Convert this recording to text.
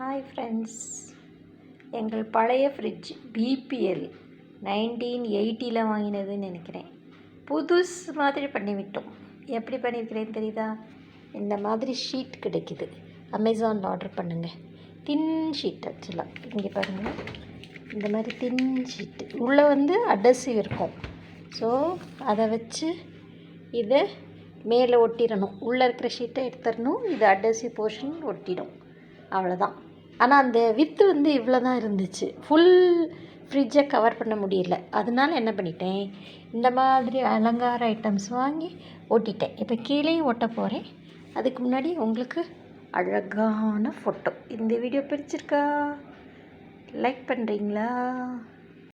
Hi friends, எங்கள் பழைய fridge BPL 1980 வாங்கினதுன்னு நினைக்கிறேன். புதுசு மாதிரி பண்ணிவிட்டோம். எப்படி பண்ணியிருக்கிறேன்னு தெரியுதா? இந்த மாதிரி ஷீட் கிடைக்குது, அமேசானில் ஆர்டர் பண்ணுங்கள். தின் ஷீட் ஆக்சுவலாக இங்கே பாருங்கள், இந்த மாதிரி தின் ஷீட்டு உள்ளே அடசிவ் இருக்கும். ஸோ அதை வச்சு இதை மேலே ஒட்டிடணும். உள்ளே இருக்கிற ஷீட்டை எடுத்துடணும், இது அடசிவ் போர்ஷன் ஒட்டிடும், அவ்வளோதான். ஆனால் அந்த வித்து இவ்வளோ தான் இருந்துச்சு. ஃபுல் ஃப்ரிட்ஜை கவர் பண்ண முடியல. அதனால என்ன பண்ணிட்டேன், இந்த மாதிரி அலங்கார ஐட்டம்ஸ் வாங்கி ஒட்டிட்டேன். இப்போ கீழேயும் ஒட்ட போகிறேன். அதுக்கு முன்னாடி உங்களுக்கு அழகான ஃபோட்டோ. இந்த வீடியோ பிடிச்சிருக்கா? லைக் பண்ணுறீங்களா?